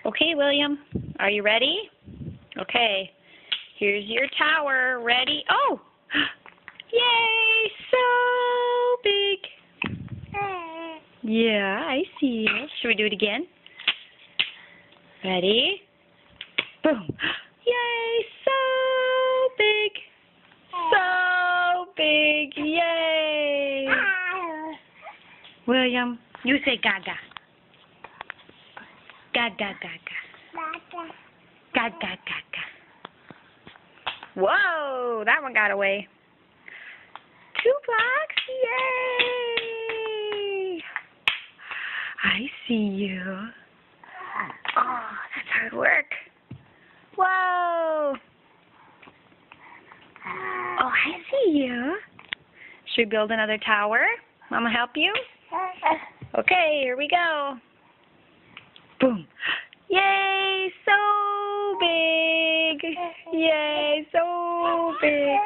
Okay, William, are you ready? Okay, here's your tower. Ready? Oh! Yay! So big. Yeah, I see you. Should we do it again? Ready? Boom. Yay! So big. So big. Yay! William, you say gaga. Gaga, gaga. Gaga, gaga. Whoa, that one got away. 2 blocks, yay! I see you. Oh, that's hard work. Whoa! Oh, I see you. Should we build another tower? Mama help you? Okay, here we go. Boom. Yay, so big. Yay, so big.